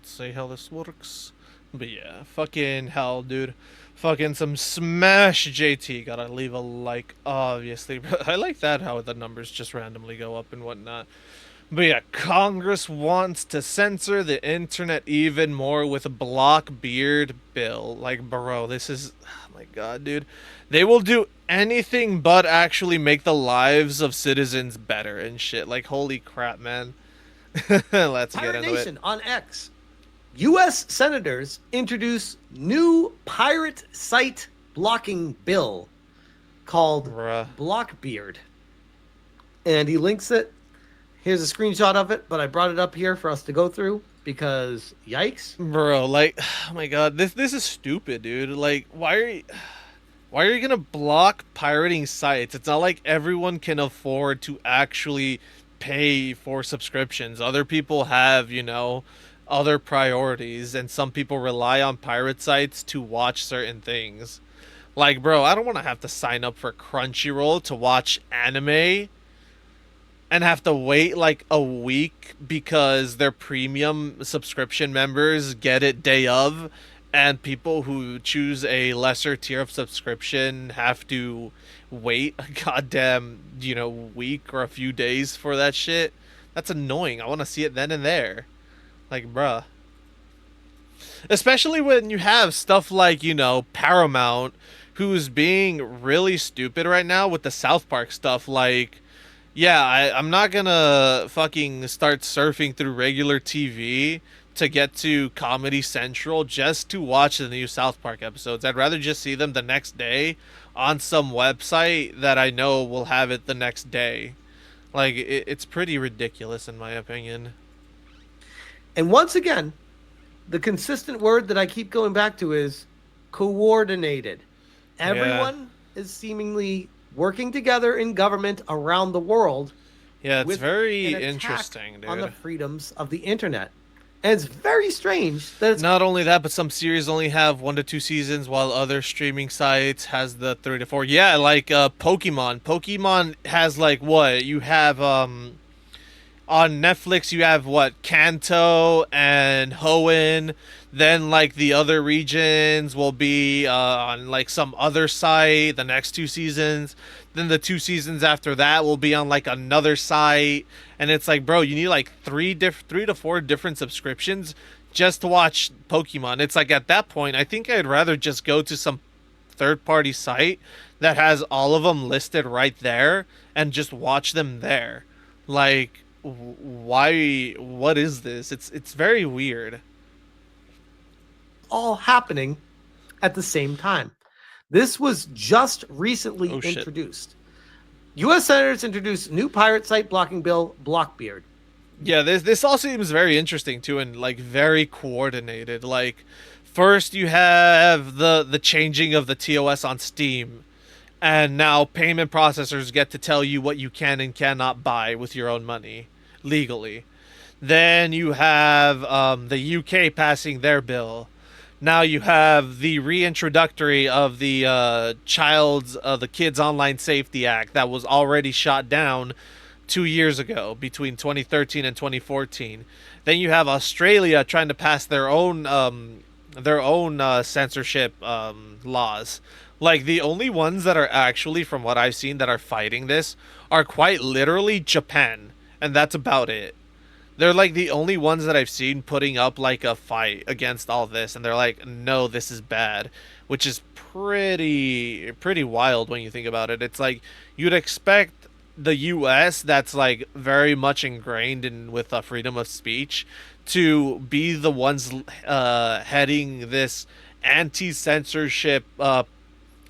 Let's see how this works. But yeah, fucking hell, dude. Fucking some smash JT. Gotta leave a like, obviously. I like that how the numbers just randomly go up and whatnot. But yeah, Congress wants to censor the internet even more with a block beard bill. Like, bro, this is. Oh my god, dude. They will do anything but actually make the lives of citizens better and shit. Like, holy crap, man. Let's get Pirate into it. Nation on X. U.S. senators introduce new pirate site blocking bill called Bruh. Blockbeard. And he links it. Here's a screenshot of it, but I brought it up here for us to go through because yikes. Bro, like, oh my god, this is stupid, dude. Like, why are you gonna block pirating sites? It's not like everyone can afford to actually pay for subscriptions. Other people have, other priorities, and some people rely on pirate sites to watch certain things. Like, bro, I don't want to have to sign up for Crunchyroll to watch anime and have to wait like a week because their premium subscription members get it day of, and people who choose a lesser tier of subscription have to wait a goddamn, week or a few days for that shit. That's annoying. I want to see it then and there. Like, bruh. Especially when you have stuff like, Paramount, who's being really stupid right now with the South Park stuff. Like, yeah, I'm not gonna fucking start surfing through regular TV to get to Comedy Central just to watch the new South Park episodes. I'd rather just see them the next day on some website that I know will have it the next day. Like, it's pretty ridiculous in my opinion. And once again, the consistent word that I keep going back to is coordinated. Yeah. Everyone is seemingly working together in government around the world Yeah, it's with an very attack interesting, on the dude. freedoms of the internet. And it's very strange that it's Not only that, but some series only have 1 to 2 seasons, while other streaming sites has the 3 to 4. Yeah, like Pokemon. Pokemon has like what you have on Netflix. You have what Kanto and Hoenn. Then like the other regions will be on like some other site. The next 2 seasons. Then the 2 seasons after that will be on like another site. And it's like, bro, you need like 3 to 4 different subscriptions just to watch Pokemon. It's like at that point, I think I'd rather just go to some third party site that has all of them listed right there and just watch them there. Like, why? What is this? It's very weird. all happening at the same time. This was just recently Oh shit. introduced. U.S. senators introduced new pirate site blocking bill, Blockbeard. Yeah, this all seems very interesting too, and like very coordinated. Like, first you have the changing of the TOS on Steam, and now payment processors get to tell you what you can and cannot buy with your own money legally. Then you have the UK passing their bill. Now you have the reintroductory of the the Kids Online Safety Act that was already shot down 2 years ago between 2013 and 2014. Then you have Australia trying to pass their own censorship laws. Like, the only ones that are actually, from what I've seen, that are fighting this are quite literally Japan, and that's about it. They're like the only ones that I've seen putting up like a fight against all this, and they're like, no, this is bad, which is pretty wild when you think about it. It's like you'd expect the U.S., that's like very much ingrained in with freedom of speech, to be the ones heading this anti-censorship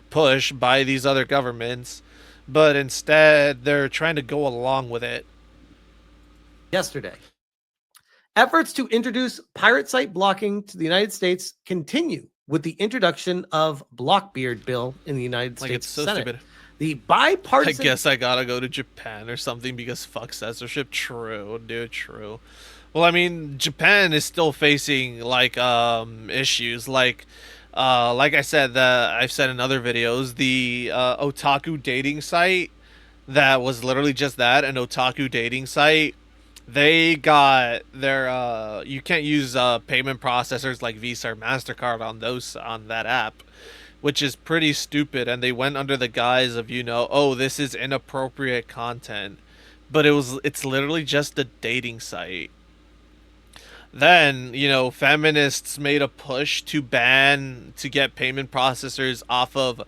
push by these other governments, but instead they're trying to go along with it. Yesterday, efforts to introduce pirate site blocking to the United States continue with the introduction of Blockbeard bill in the United Like, it's States so Senate. stupid. The I bipartisan guess I gotta go to Japan or something because fuck censorship. True, dude, true. Well, I mean, Japan is still facing like issues like I said, I've said in other videos, the otaku dating site that was literally just that, an otaku dating site, They got their you can't use payment processors like Visa or Mastercard on those on that app, which is pretty stupid. And they went under the guise of, oh, this is inappropriate content, but it's literally just a dating site. Then, feminists made a push to get payment processors off of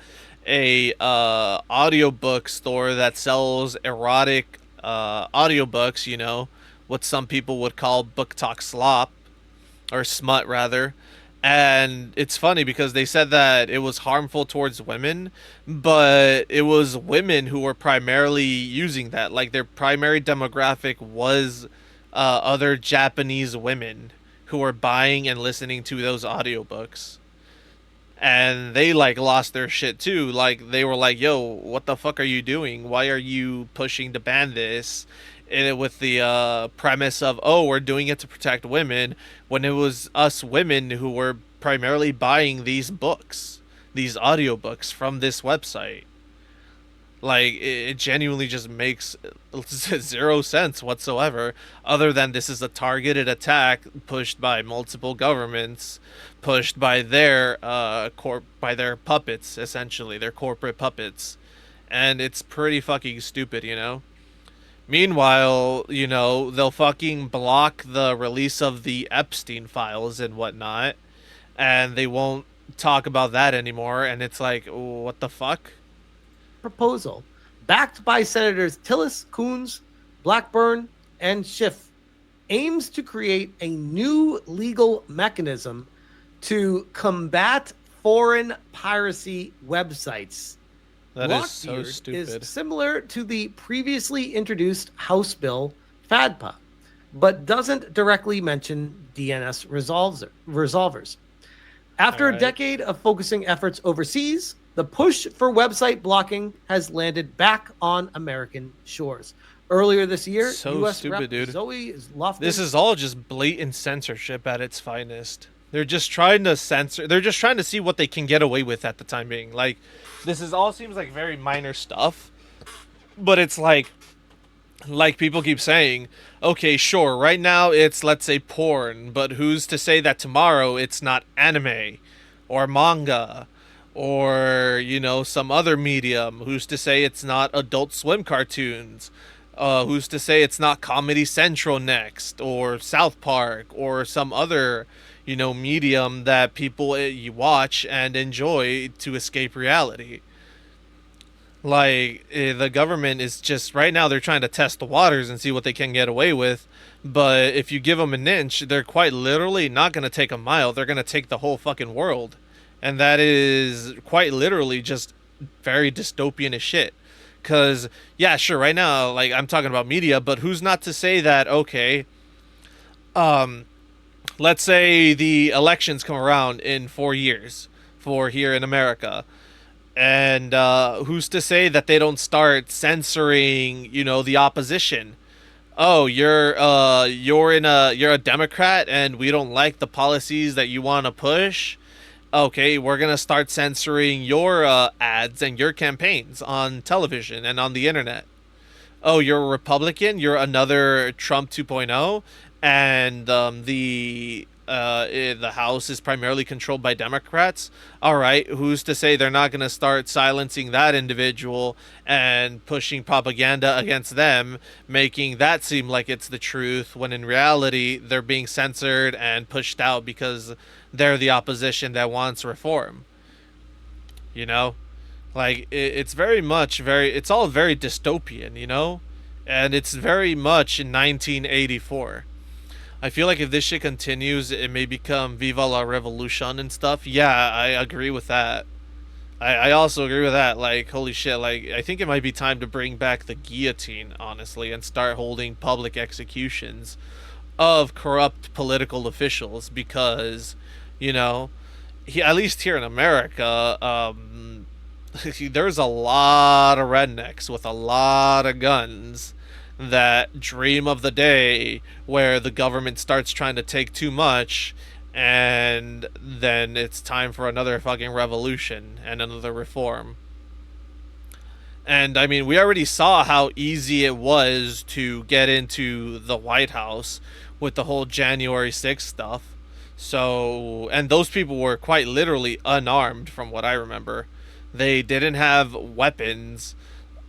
a audiobook store that sells erotic audiobooks, what some people would call book talk slop, or smut rather. And it's funny because they said that it was harmful towards women, but it was women who were primarily using that. Like their primary demographic was other Japanese women who were buying and listening to those audiobooks. And they like lost their shit too. Like they were like, "Yo, what the fuck are you doing? Why are you pushing to ban this?" And with the premise of, "Oh, we're doing it to protect women," when it was us women who were primarily buying these books, these audiobooks from this website. Like it genuinely just makes zero sense whatsoever, other than this is a targeted attack pushed by multiple governments, pushed by their by their puppets, essentially their corporate puppets, and it's pretty fucking stupid. Meanwhile, they'll fucking block the release of the Epstein files and whatnot, and they won't talk about that anymore. And it's like, what the fuck? Proposal, backed by Senators Tillis, Coons, Blackburn, and Schiff, aims to create a new legal mechanism to combat foreign piracy websites. That is so Blockbeard is stupid. similar to the previously introduced House Bill FADPA, but doesn't directly mention DNS resolvers. All After a right. decade of focusing efforts overseas, the push for website blocking has landed back on American shores. Earlier this year, So U.S. stupid, Rep. dude. Zoe Lofton. This is all just blatant censorship at its finest. They're just trying to censor. They're just trying to see what they can get away with at the time being. Like, this is all seems like very minor stuff, but it's like people keep saying, okay, sure, right now it's, let's say, porn, but who's to say that tomorrow it's not anime or manga or, some other medium? Who's to say it's not Adult Swim cartoons? Who's to say it's not Comedy Central next or South Park or some other, medium that people you watch and enjoy to escape reality? Like the government is just right now they're trying to test the waters and see what they can get away with, but if you give them an inch, they're quite literally not going to take a mile. They're going to take the whole fucking world. And that is quite literally just very dystopian as shit. Cuz yeah, sure, right now like I'm talking about media, but who's not to say that, okay, um let's say the elections come around in 4 years for here in America, and who's to say that they don't start censoring, the opposition? Oh, you're a Democrat, and we don't like the policies that you want to push. Okay, we're gonna start censoring your ads and your campaigns on television and on the internet. Oh, you're a Republican, you're another Trump 2.0, and the House is primarily controlled by Democrats. All right, who's to say they're not going to start silencing that individual and pushing propaganda against them, making that seem like it's the truth when in reality they're being censored and pushed out because they're the opposition that wants reform, you know? Like it's very much it's all very dystopian, and it's very much in 1984. I feel like if this shit continues, it may become Viva la Revolution and stuff. Yeah, I agree with that. I also agree with that. Like, holy shit, like, I think it might be time to bring back the guillotine, honestly, and start holding public executions of corrupt political officials because, you know, at least here in America, there's a lot of rednecks with a lot of guns that dream of the day where the government starts trying to take too much, and then it's time for another fucking revolution and another reform. And I mean, we already saw how easy it was to get into the White House with the whole January 6th stuff. So, and those people were quite literally unarmed from what I remember. They didn't have weapons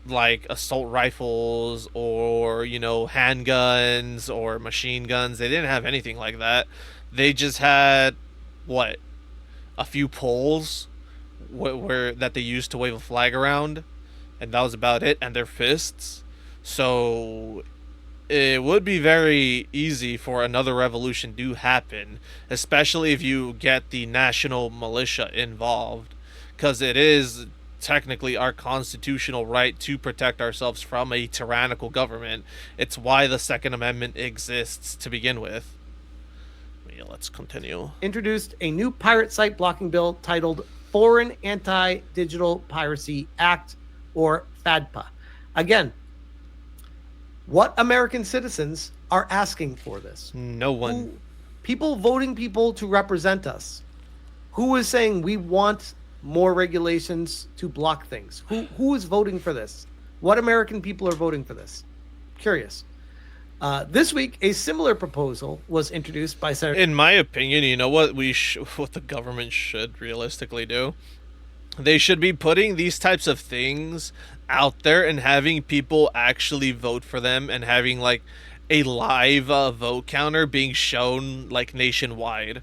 like assault rifles or, handguns or machine guns. They didn't have anything like that. They just had what? A few poles where that they used to wave a flag around, and that was about it, and their fists. So it would be very easy for another revolution to happen, especially if you get the national militia involved, because it is technically our constitutional right to protect ourselves from a tyrannical government. It's why the Second Amendment exists to begin with. Yeah, let's continue. Introduced a new pirate site blocking bill titled Foreign Anti Digital Piracy Act, or FADPA. Again, what American citizens are asking for this? No one. People voting people to represent us. Who is saying we want more regulations to block things? Who is voting for this? What American people are voting for this? Curious. This week, a similar proposal was introduced by Senator. In my opinion, you know what what the government should realistically do? They should be putting these types of things out there and having people actually vote for them, and having like a live vote counter being shown like nationwide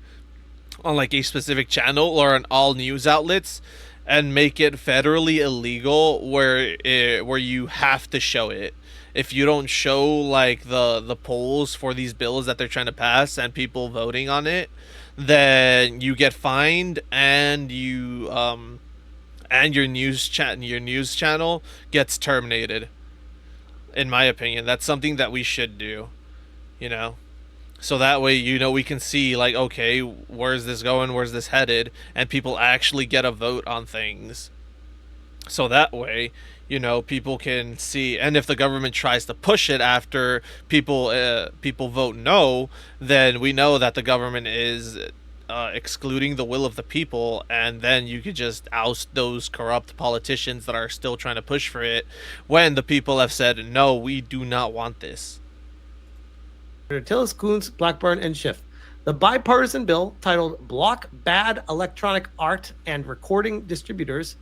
on like a specific channel or on all news outlets, and make it federally illegal where you have to show it. If you don't show like the polls for these bills that they're trying to pass and people voting on it, then you get fined, and your news channel gets terminated. In my opinion, that's something that we should do, you know. So that way, we can see like, okay, where's this going? Where's this headed? And people actually get a vote on things. So that way, people can see. And if the government tries to push it after people vote no, then we know that the government is excluding the will of the people, and then you could just oust those corrupt politicians that are still trying to push for it when the people have said no, we do not want this. Tillis, Coons, Blackburn, and Schiff. The bipartisan bill titled Block Bad Electronic Art and Recording Distributors,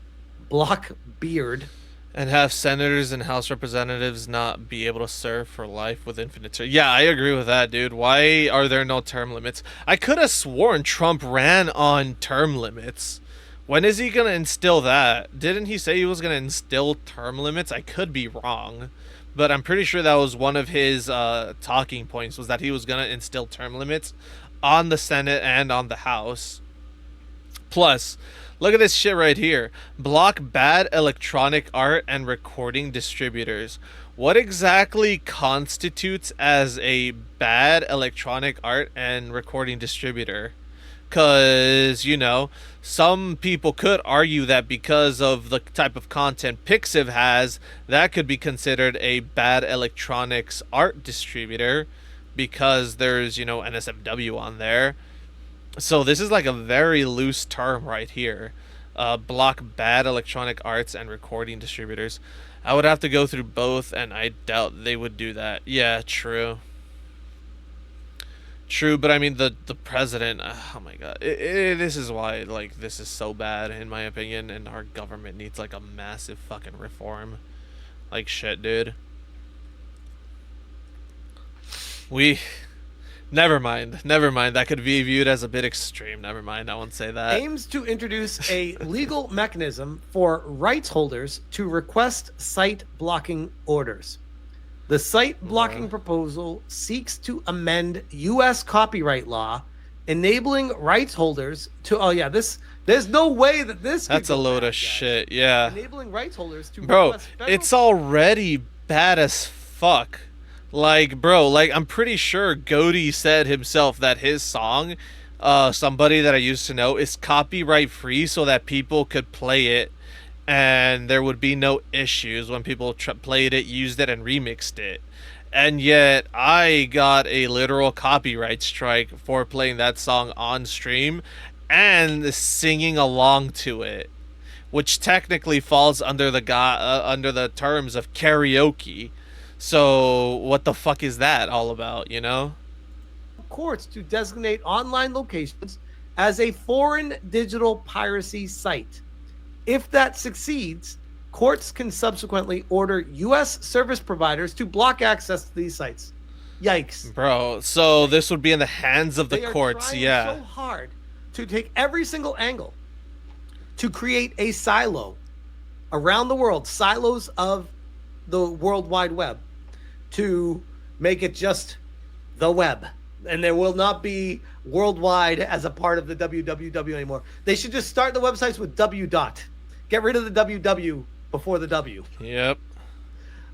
Block Beard, and have senators and House representatives not be able to serve for life with infinite term. Yeah, I agree with that, dude. Why are there no term limits? I could have sworn Trump ran on term limits. When is he gonna instill that? Didn't he say he was gonna instill term limits? I could be wrong, but I'm pretty sure that was one of his talking points, was that he was gonna instill term limits on the Senate and on the House. Plus, look at this shit right here. Block bad electronic art and recording distributors. What exactly constitutes as a bad electronic art and recording distributor? Because, some people could argue that because of the type of content Pixiv has, that could be considered a bad electronics art distributor because there's, NSFW on there. So this is like a very loose term right here. Block bad electronic arts and recording distributors. I would have to go through both, and I doubt they would do that. Yeah, true. True, but I mean the president. Oh my god, this is why like this is so bad in my opinion, and our government needs like a massive fucking reform. Like shit, dude. We Never mind. Never mind. That could be viewed as a bit extreme. Never mind. I won't say that. Aims to introduce a legal mechanism for rights holders to request site blocking orders. The site blocking proposal seeks to amend U.S. copyright law, enabling rights holders to. Oh yeah, there's no way that this. That's a load of shit. Yeah. Enabling rights holders to. Bro, it's already bad as fuck. Like, bro, like, I'm pretty sure Goaty said himself that his song, Somebody That I Used to Know, is copyright free so that people could play it and there would be no issues when people played it, used it, and remixed it. And yet, I got a literal copyright strike for playing that song on stream and singing along to it. which technically falls under the under the terms of karaoke. So what the fuck is that all about, you know? Courts to designate online locations as a foreign digital piracy site. If that succeeds, courts can subsequently order U.S. service providers to block access to these sites. Yikes. Bro, so this would be in the hands of the They are courts, trying yeah. so hard to take every single angle to create a silo around the world, silos of the World Wide Web, to make it just the web. And there will not be worldwide as a part of the www anymore. They should just start the websites with w dot. Get rid of the ww before the w. Yep.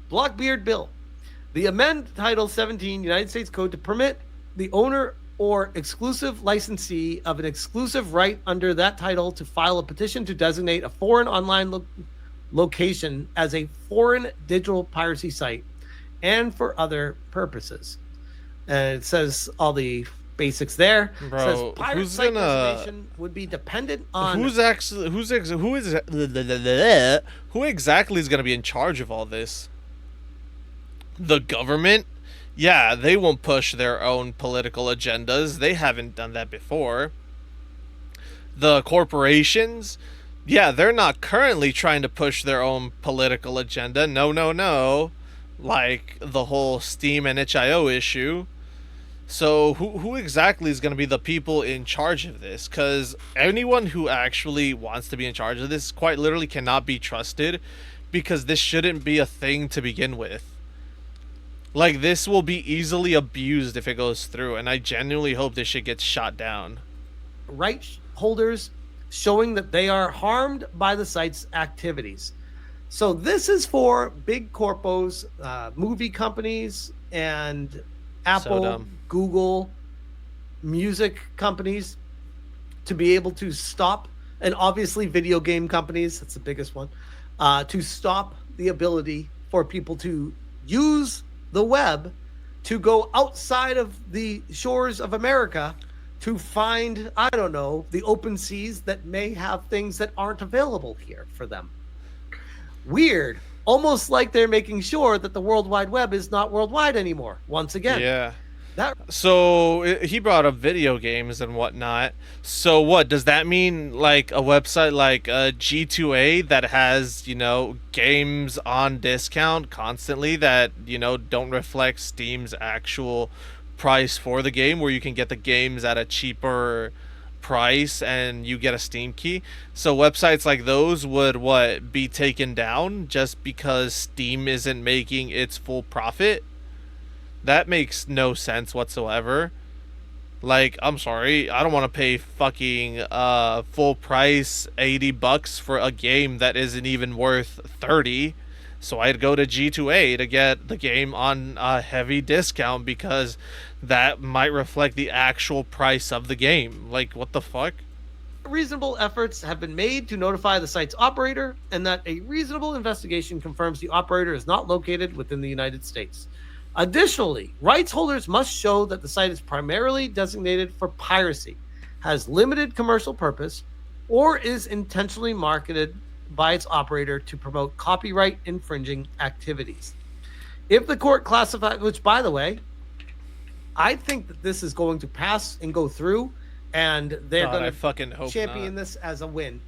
Blockbeard bill. The amend Title 17 United States Code to permit the owner or exclusive licensee of an exclusive right under that title to file a petition to designate a foreign online location as a foreign digital piracy site and for other purposes. And it says all the basics there. Bro, it says pirate who's site gonna designation would be dependent on who exactly is going to be in charge of all this? The government? Yeah, they won't push their own political agendas. They haven't done that before. The corporations? Yeah, they're not currently trying to push their own political agenda. No, no, no. Like the whole Steam and itch.io issue. So who exactly is going to be the people in charge of this? Because anyone who actually wants to be in charge of this quite literally cannot be trusted, because this shouldn't be a thing to begin with. Like, this will be easily abused if it goes through, and I genuinely hope this shit gets shot down. Right holders showing that they are harmed by the site's activities. So this is for big corpos, movie companies, and Apple, So Google, music companies to be able to stop, and obviously video game companies, that's the biggest one, to stop the ability for people to use the web to go outside of the shores of America to find, I don't know, the open seas that may have things that aren't available here for them. Weird. Almost like they're making sure that the World Wide Web is not worldwide anymore, once again. Yeah. That So he brought up video games and whatnot. So what does that mean? Like a website like G2A that has, you know, games on discount constantly that, you know, don't reflect Steam's actual price for the game, where you can get the games at a cheaper price and you get a Steam key. So websites like those would what be taken down just because Steam isn't making its full profit? That makes no sense whatsoever. Like, I'm sorry, I don't want to pay fucking full price $80 for a game that isn't even worth 30. So I'd go to G2A to get the game on a heavy discount because that might reflect the actual price of the game. Like, what the fuck? reasonable efforts have been made to notify the site's operator, and that a reasonable investigation confirms the operator is not located within the United States. Additionally, rights holders must show that the site is primarily designated for piracy, has limited commercial purpose, or is intentionally marketed by its operator to promote copyright infringing activities. If the court classifies, which by the way, I think that this is going to pass and go through, and they're going to champion this as a win.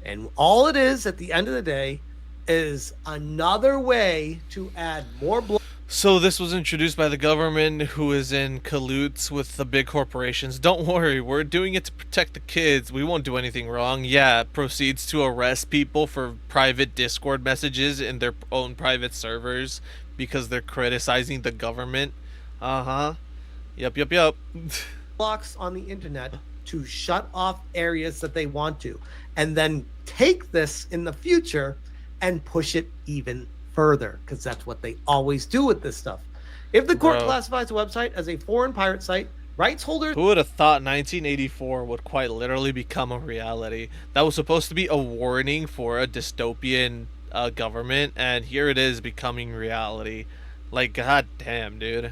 And all it is at the end of the day is another way to add more blood. So this was introduced by the government, who is in cahoots with the big corporations. Don't worry, we're doing it to protect the kids. We won't do anything wrong. Yeah, proceeds to arrest people for private Discord messages in their own private servers because they're criticizing the government. Uh-huh. Yep. Blocks on the internet to shut off areas that they want to, and then take this in the future and push it even further, because that's what they always do with this stuff. If the court classifies a website as a foreign pirate site, rights holders... Who would have thought 1984 would quite literally become a reality? That was supposed to be a warning for a dystopian government, and here it is becoming reality. Like, god damn, dude.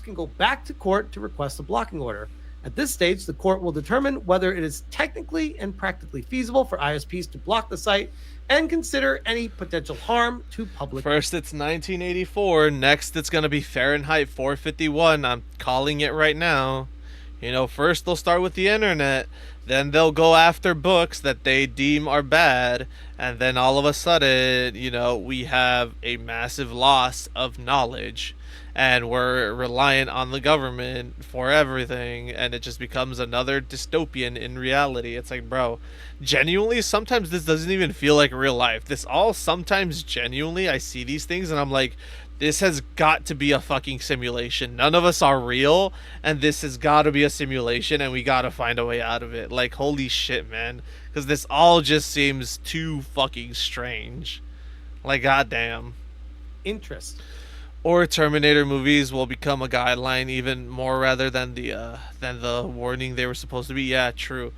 Can go back to court to request a blocking order. At this stage, the court will determine whether it is technically and practically feasible for ISPs to block the site and consider any potential harm to public. First it's 1984, next it's going to be Fahrenheit 451. I'm calling it right now. You know, first they'll start with the internet, then they'll go after books that they deem are bad, and then all of a sudden, you know, we have a massive loss of knowledge and we're reliant on the government for everything, and it just becomes another dystopian in reality. It's like, bro, genuinely sometimes this doesn't even feel like real life. This all sometimes genuinely I see these things and I'm like, this has got to be a fucking simulation. None of us are real, and this has got to be a simulation, and we got to find a way out of it. Like, holy shit, man. Because this all just seems too fucking strange. Like, goddamn. Interest. Or Terminator movies will become a guideline even more rather than the warning they were supposed to be. Yeah, true.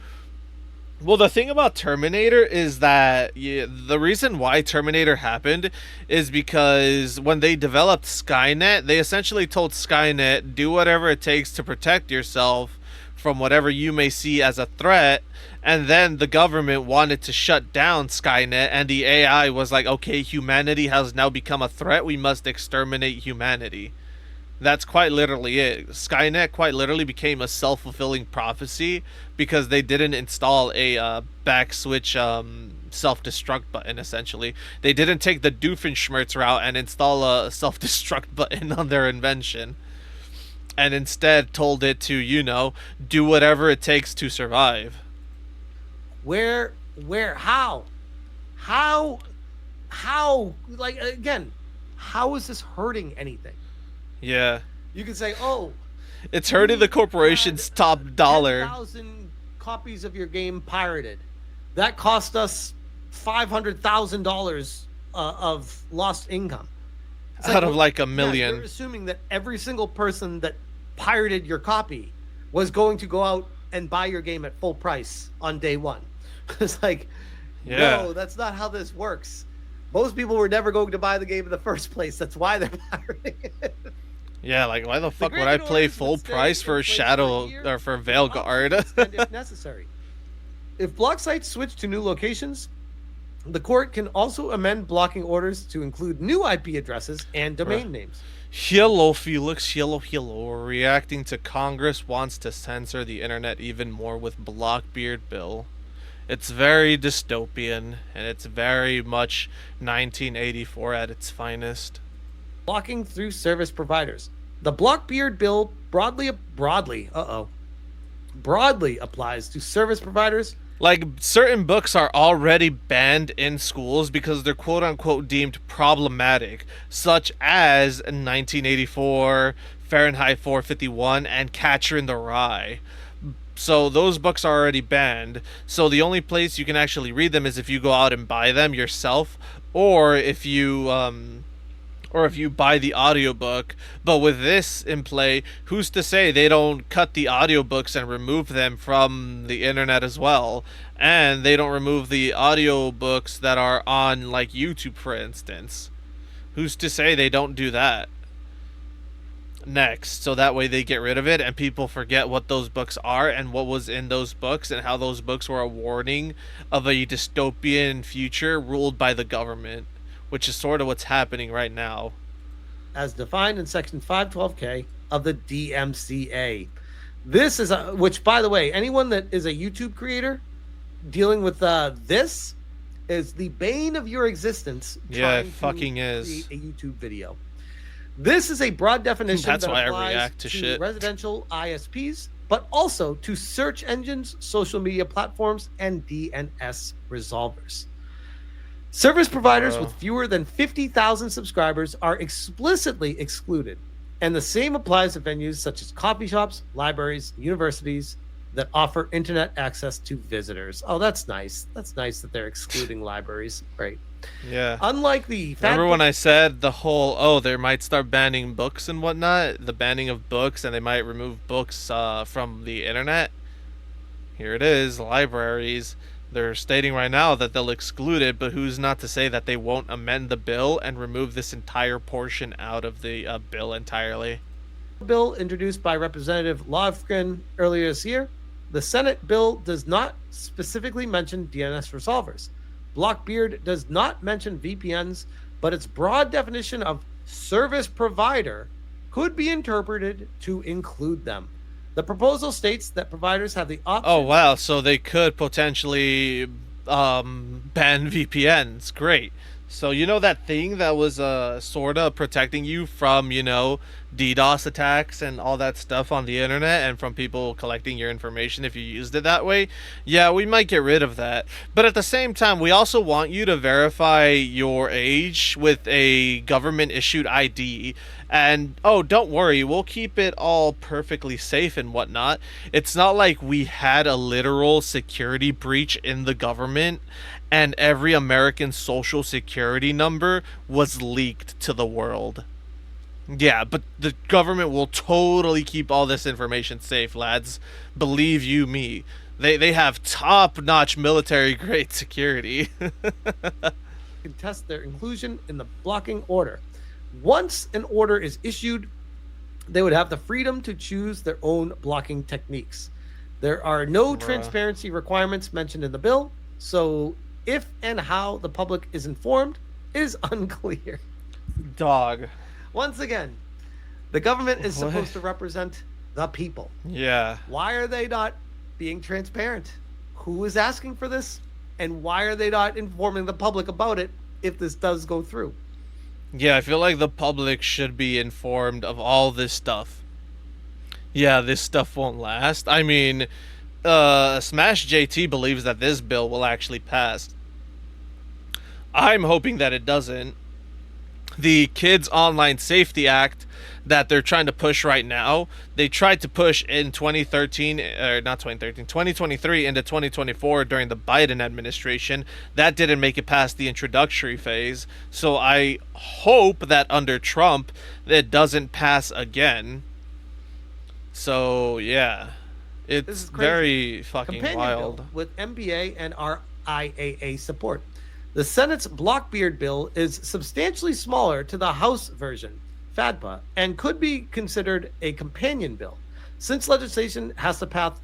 Well, the thing about Terminator is that the reason why Terminator happened is because when they developed Skynet, they essentially told Skynet, do whatever it takes to protect yourself from whatever you may see as a threat. And then the government wanted to shut down Skynet, and the AI was like, okay, humanity has now become a threat. We must exterminate humanity. That's quite literally it. Skynet quite literally became a self-fulfilling prophecy because they didn't install a back switch self-destruct button, essentially. They didn't take the Doofenshmirtz route and install a self-destruct button on their invention. And instead told it to, you know, do whatever it takes to survive. Where, how? Like, again, how is this hurting anything? Yeah. You can say, oh, it's hurting the corporation's top dollar. 10,000 copies of your game pirated. That cost us $500,000 of lost income. It's out of like a million. Yeah, you're assuming that every single person that pirated your copy was going to go out and buy your game at full price on day one. It's like, no, that's not how this works. Most people were never going to buy the game in the first place. That's why they're pirating it. Yeah, like why the fuck would I play full price for Shadow or for Veilguard? If necessary. If block sites switch to new locations, the court can also amend blocking orders to include new IP addresses and domain names. Hello, Felix. Hello. Reacting to Congress wants to censor the internet even more with Blockbeard bill. It's very dystopian, and it's very much 1984 at its finest. Blocking through service providers. The Blockbeard bill broadly applies to service providers. Like, certain books are already banned in schools because they're quote-unquote deemed problematic, such as 1984, Fahrenheit 451, and Catcher in the Rye. So those books are already banned. So the only place you can actually read them is if you go out and buy them yourself, or if you buy the audiobook. But with this in play, who's to say they don't cut the audiobooks and remove them from the internet as well? And they don't remove the audiobooks that are on, like, YouTube, for instance. Who's to say they don't do that next? So that way they get rid of it and people forget what those books are and what was in those books and how those books were a warning of a dystopian future ruled by the government, which is sort of what's happening right now. As defined in Section 512K of the DMCA. This is which, by the way, anyone that is a YouTube creator dealing with this is the bane of your existence. Yeah, it fucking is. Create a YouTube video. This is a broad definition That's that why applies I react to shit. residential ISPs, but also to search engines, social media platforms, and DNS resolvers. Service providers with fewer than 50,000 subscribers are explicitly excluded, and the same applies to venues such as coffee shops, libraries, universities that offer internet access to visitors. Oh, that's nice. That's nice that they're excluding libraries. Great. Yeah. Unlike the... Remember when I said the whole, they might start banning books and whatnot? The banning of books, and they might remove books from the internet? Here it is, libraries. They're stating right now that they'll exclude it, but who's not to say that they won't amend the bill and remove this entire portion out of the bill entirely? bill introduced by Representative Lofgren earlier this year, the Senate bill does not specifically mention DNS resolvers. Blockbeard does not mention VPNs, but its broad definition of service provider could be interpreted to include them. The proposal states that providers have the option. Oh wow, so they could potentially ban VPNs. Great. So you know that thing that was sort of protecting you from, DDoS attacks and all that stuff on the internet and from people collecting your information if you used it that way? Yeah, we might get rid of that. But at the same time, we also want you to verify your age with a government issued ID. And oh, don't worry, we'll keep it all perfectly safe and whatnot. It's not like we had a literal security breach in the government and every American social security number was leaked to the world. Yeah, but the government will totally keep all this information safe, lads. Believe you me. They have top-notch military-grade security. Contest their inclusion in the blocking order. Once an order is issued, they would have the freedom to choose their own blocking techniques. There are no transparency requirements mentioned in the bill, so if and how the public is informed is unclear. Dog. Once again, the government is supposed to represent the people. Yeah. Why are they not being transparent? Who is asking for this? And why are they not informing the public about it if this does go through? Yeah, I feel like the public should be informed of all this stuff. Yeah, this stuff won't last. I mean, Smash JT believes that this bill will actually pass. I'm hoping that it doesn't. The Kids Online Safety Act that they're trying to push right now, they tried to push in 2013, or not 2013, 2023 into 2024 during the Biden administration. That didn't make it past the introductory phase. So I hope that under Trump, it doesn't pass again. So, yeah. It's very fucking Companion wild. Bill with MBA and RIAA support. The Senate's Blockbeard bill is substantially smaller to the House version, FADPA, and could be considered a companion bill. Since legislation has to pass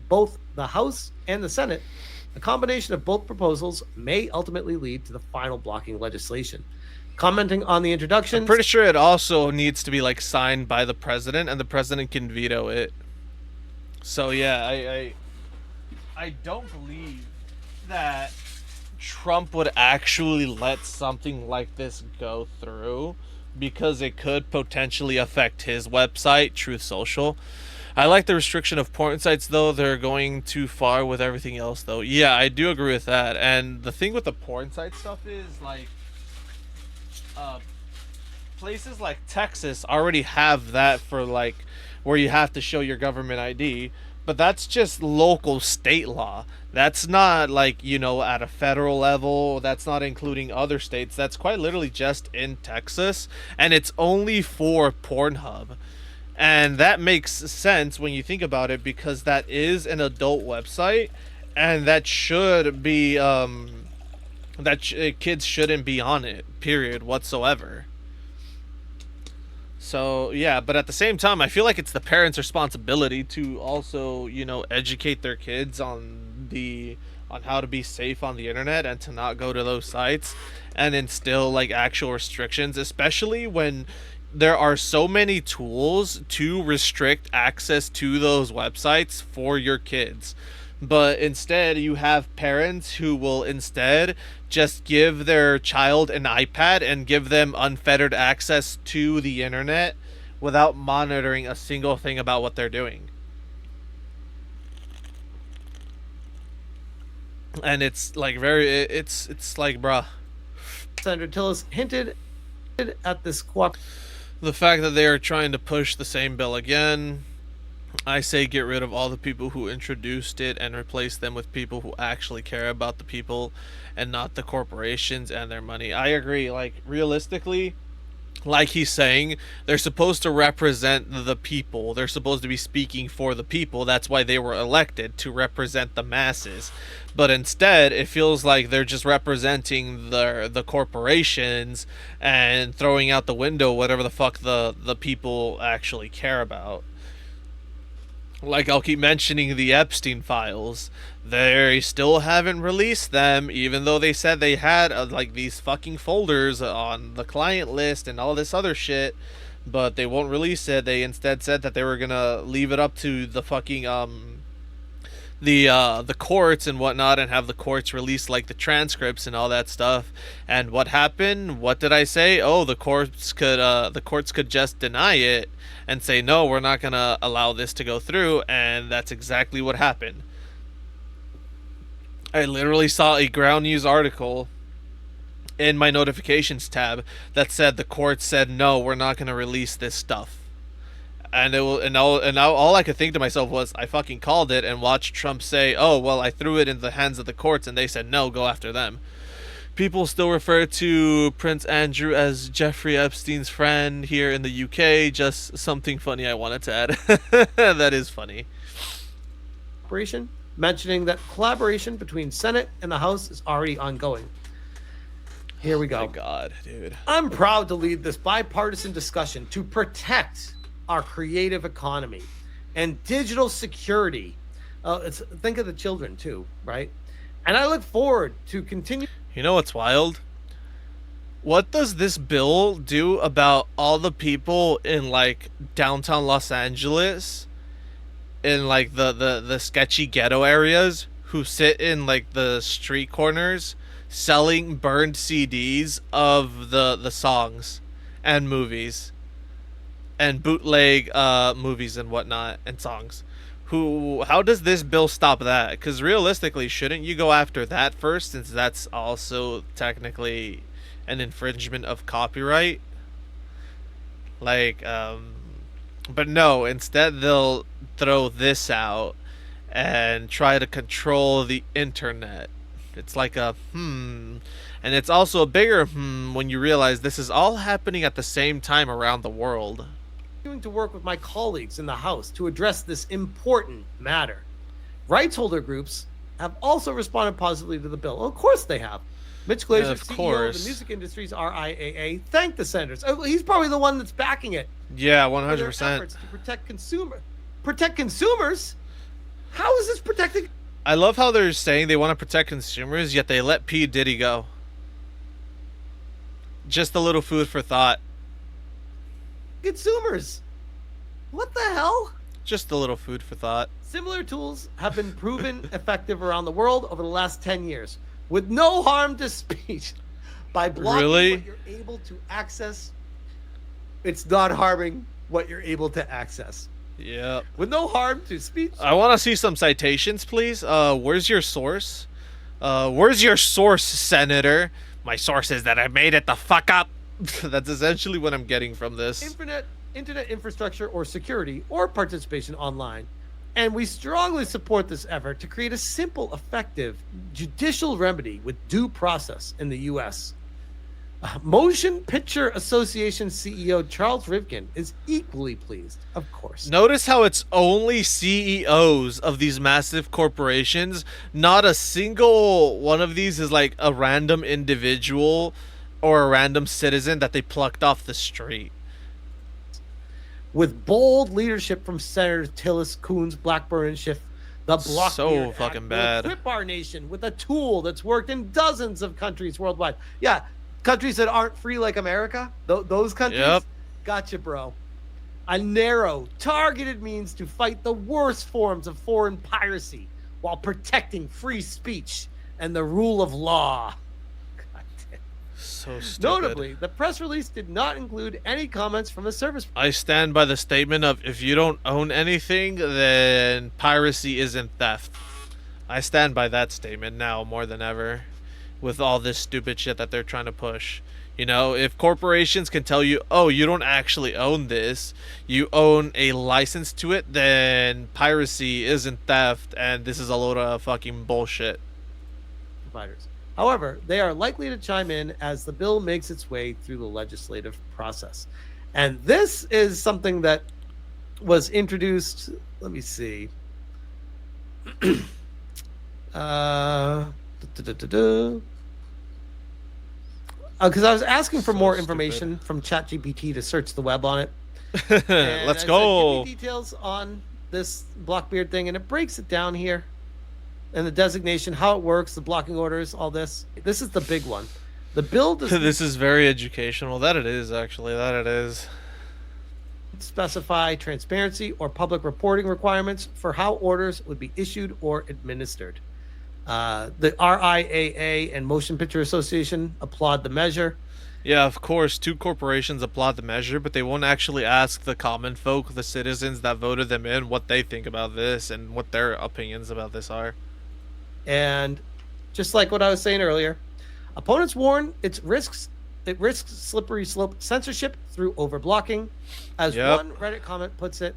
both the House and the Senate, a combination of both proposals may ultimately lead to the final blocking legislation. Commenting on the introduction, I'm pretty sure it also needs to be signed by the president, and the president can veto it. So yeah, I don't believe that Trump would actually let something like this go through because it could potentially affect his website, Truth Social. I like the restriction of porn sites, though. They're going too far with everything else, though. Yeah, I do agree with that. And the thing with the porn site stuff is, places like Texas already have that for, where you have to show your government ID. But that's just local state law. That's not at a federal level. That's not including other states. That's quite literally just in Texas. And it's only for Pornhub. And that makes sense when you think about it because that is an adult website. And that should be, kids shouldn't be on it, period, whatsoever. So, yeah, but at the same time, I feel like it's the parents' responsibility to also, educate their kids on how to be safe on the internet and to not go to those sites and instill actual restrictions, especially when there are so many tools to restrict access to those websites for your kids. But instead, you have parents who will instead just give their child an iPad and give them unfettered access to the internet without monitoring a single thing about what they're doing. And it's it's bruh. Senator Tillis hinted at this The fact that they are trying to push the same bill again, I say get rid of all the people who introduced it and replace them with people who actually care about the people and not the corporations and their money. I agree. Realistically, Like he's saying, they're supposed to represent the people. They're supposed to be speaking for the people. That's why they were elected, to represent the masses. But instead, it feels like they're just representing the corporations and throwing out the window whatever the fuck the people actually care about. Like, I'll keep mentioning the Epstein files. They still haven't released them, even though they said they had like these fucking folders on the client list and all this other shit. But they won't release it. They instead said that they were gonna leave it up to the fucking the courts and whatnot, and have the courts release like the transcripts and all that stuff. And what happened? What did I say? Oh, the courts could just deny it and say no, we're not gonna allow this to go through, and that's exactly what happened. I literally saw a Ground News article in my notifications tab that said the court said no, we're not gonna release this stuff. And it will, and now all I could think to myself was, I fucking called it, and watched Trump say, "Oh well, I threw it in the hands of the courts, and they said no, go after them." People still refer to Prince Andrew as Jeffrey Epstein's friend here in the UK. Just something funny I wanted to add. That is funny. Operation, mentioning that collaboration between Senate and the House is already ongoing. Here we go. My God, dude. I'm proud to lead this bipartisan discussion to protect our creative economy and digital security. Think of the children too, right? And I look forward to continue. You know what's wild? What does this bill do about all the people in like downtown Los Angeles, in like the sketchy ghetto areas, who sit in like the street corners selling burned CDs of the songs and movies and bootleg movies and whatnot and songs? How does this bill stop that? Because realistically, shouldn't you go after that first, since that's also technically an infringement of copyright? Like, but no, instead they'll throw this out and try to control the internet. It's like a and it's also a bigger when you realize this is all happening at the same time around the world. To work with my colleagues in the House to address this important matter. Rights holder groups have also responded positively to the bill. Well, of course they have. Mitch Glaser, Yeah, of CEO course. of the Music Industries RIAA, thanked the senators. He's probably the one that's backing it. Yeah, For their 100%. efforts to protect consumers. How is this protecting I love how they're saying they want to protect consumers, yet they let P. Diddy go. Just a little food for thought. consumers? What the hell? Just a little food for thought. Similar tools have been proven effective around the world over the last 10 years with no harm to speech. By blocking Really? what you're able to access, it's not harming what you're able to access. Yep. With no harm to speech. I want to see some citations, please. Where's your source? Where's your source, Senator? My source is that I made it the fuck up. That's essentially what I'm getting from this. Internet infrastructure or security or participation online. And we strongly support this effort to create a simple, effective judicial remedy with due process in the U.S. Motion Picture Association CEO Charles Rivkin is equally pleased, of course. Notice how it's only CEOs of these massive corporations. Not a single one of these is like a random individual or a random citizen that they plucked off the street. With bold leadership from Senators Tillis, Coons, Blackburn, and Schiff, the Block So fucking bad. will equip our nation with a tool that's worked in dozens of countries worldwide. Yeah, countries that aren't free like America, those countries. Yep. Gotcha, bro. A narrow, targeted means to fight the worst forms of foreign piracy while protecting free speech and the rule of law. God damn. So stupid. Notably, the press release did not include any comments from the service. I stand by the statement of, if you don't own anything, then piracy isn't theft. I stand by that statement now more than ever, with all this stupid shit that they're trying to push. You know, if corporations can tell you, oh, you don't actually own this, you own a license to it, then piracy isn't theft, and this is a load of fucking bullshit. Providers. However, they are likely to chime in as the bill makes its way through the legislative process. And this is something that was introduced. Let me see. uh, because I was asking for So more stupid. information from ChatGPT to search the web on it. And Let's I said, give me go. details on this Blockbeard thing. And it breaks it down here and the designation, how it works, the blocking orders, all this. This is the big one. The bill does not This is very educational. That it is, actually. That it is. specify transparency or public reporting requirements for how orders would be issued or administered. The RIAA and Motion Picture Association applaud the measure. Yeah, of course, two corporations applaud the measure, but they won't actually ask the common folk, the citizens that voted them in, what they think about this and what their opinions about this are. And just like what I was saying earlier, opponents warn it risks slippery slope censorship through overblocking. As Yep. one Reddit comment puts it,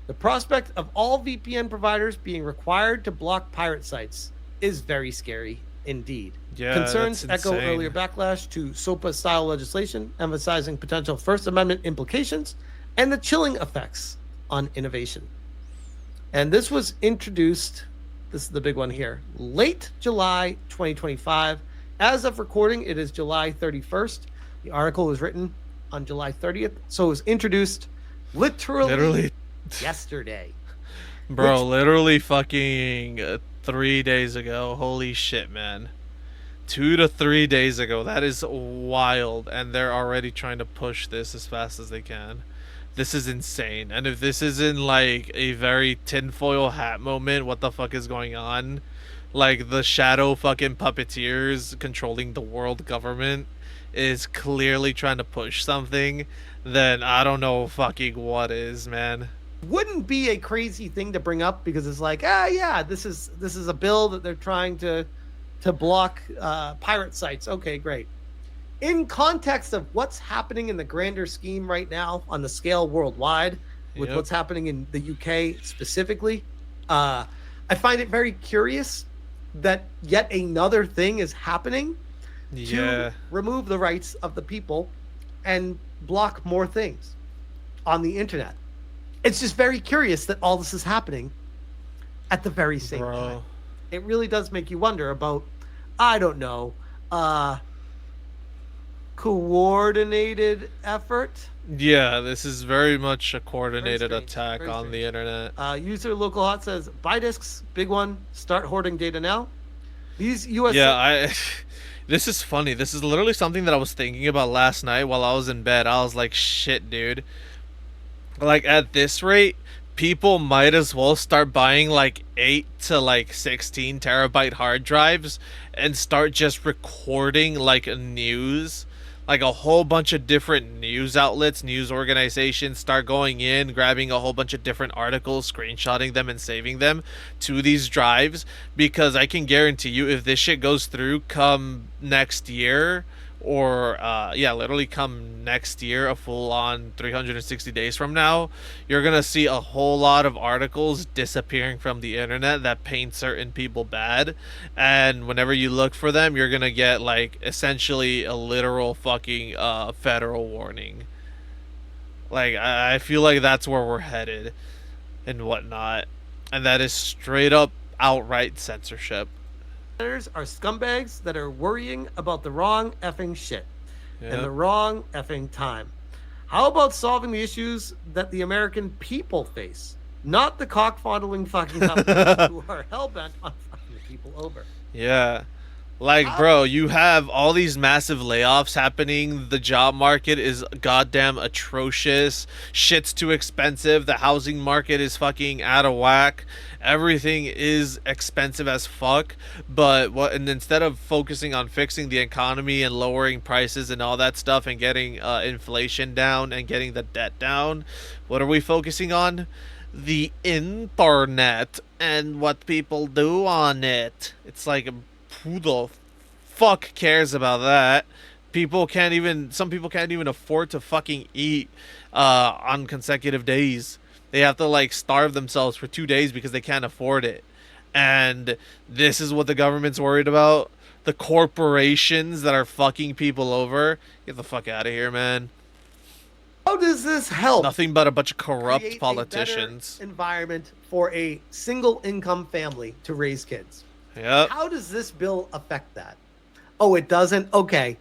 the prospect of all VPN providers being required to block pirate sites is very scary indeed. Yeah, that's Concerns echo insane. earlier backlash to SOPA style legislation, emphasizing potential First Amendment implications and the chilling effects on innovation. And this was introduced, this is the big one here, late July 2025. As of recording, it is July 31st. The article was written on July 30th. So it was introduced literally Literally, yesterday, which bro, literally fucking 3 days ago. Holy shit, man. 2 to 3 days ago. That is wild. And they're already trying to push this as fast as they can. This is insane. And if this isn't like a very tinfoil hat moment, what the fuck is going on? Like the shadow fucking puppeteers controlling the world government is clearly trying to push something, then I don't know fucking what is, man. wouldn't be a crazy thing to bring up because it's like, yeah, this is a bill that they're trying to block pirate sites. Okay, great. In context of what's happening in the grander scheme right now on the scale worldwide, with Yep. what's happening in the UK specifically, I find it very curious that yet another thing is happening to Yeah. remove the rights of the people and block more things on the internet. It's just very curious that all this is happening at the very same time. Bro. It really does make you wonder about, I don't know, coordinated effort. Yeah, this is very much a Very coordinated strange. attack Very on the strange. internet. User local hot says buy discs, big one. Start hoarding data now. These U.S. Yeah, I this is funny. This is literally something that I was thinking about last night while I was in bed. I was like, shit, dude. Like at this rate, people might as well start buying like 8 to like 16 terabyte hard drives and start just recording like news, like a whole bunch of different news outlets, news organizations start going in, grabbing a whole bunch of different articles, screenshotting them and saving them to these drives, because I can guarantee you if this shit goes through come next year, or yeah, literally come next year, a full on 360 days from now, you're gonna see a whole lot of articles disappearing from the internet that paint certain people bad, and whenever you look for them, you're gonna get like essentially a literal fucking federal warning. Like I feel like that's where we're headed and whatnot, and that is straight up outright censorship. senators are scumbags that are worrying about the wrong effing shit and Yeah. the wrong effing time. How about solving the issues that the American people face, not the cock fondling fucking companies who are hell bent on fucking the people over? Yeah. Like, How bro, you have all these massive layoffs happening. The job market is goddamn atrocious. Shit's too expensive. The housing market is fucking out of whack. Everything is expensive as fuck. But what? And instead of focusing on fixing the economy and lowering prices and all that stuff and getting inflation down and getting the debt down, what are we focusing on? The internet and what people do on it. It's like, who the fuck cares about that? Some people can't even afford to fucking eat on consecutive days. They have to like starve themselves for 2 days because they can't afford it. And this is what the government's worried about. the corporations that are fucking people over. Get the fuck out of here, man. How does this help Nothing but a bunch of corrupt create a better politicians. environment for a single income family to raise kids? Yep. How does this bill affect that? Oh, it doesn't? Okay.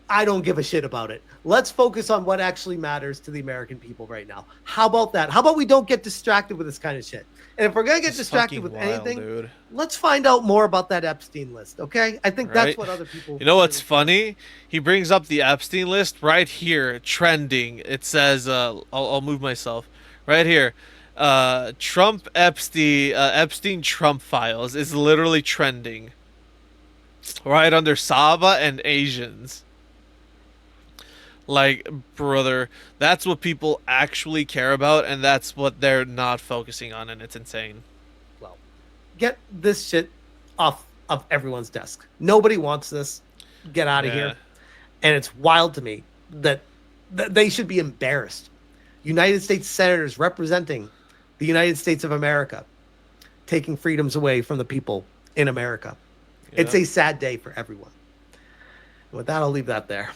I don't give a shit about it. Let's focus on what actually matters to the American people right now. How about that? How about we don't get distracted with this kind of shit? And if we're going to get It's distracted fucking with wild, anything, dude. let's find out more about that Epstein list, okay? I think that's Right? what other people You know what's really care. funny? He brings up the Epstein list right here, trending. It says, I'll move myself. Right here. Trump Epstein Trump files is literally trending. Right under Saba and Asians. Like, brother, that's what people actually care about, and that's what they're not focusing on, and it's insane. Well, get this shit off of everyone's desk. Nobody wants this. Get out of Yeah. here. And it's wild to me that they should be embarrassed. United States senators representing the United States of America taking freedoms away from the people in America. It's Yeah. a sad day for everyone. With that, I'll leave that there.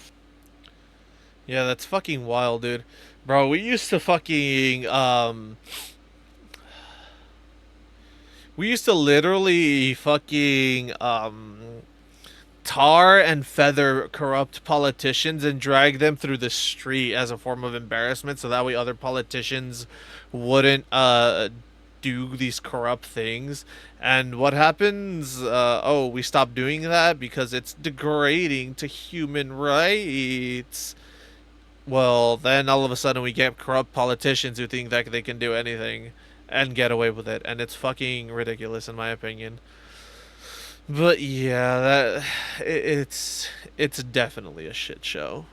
Yeah, that's fucking wild, dude. Bro, we used to literally fucking tar and feather corrupt politicians and drag them through the street as a form of embarrassment so that way other politicians wouldn't do these corrupt things. And what happens? Oh, we stop doing that because it's degrading to human rights. Well, then all of a sudden we get corrupt politicians who think that they can do anything and get away with it, and it's fucking ridiculous in my opinion. But yeah, it's definitely a shit show.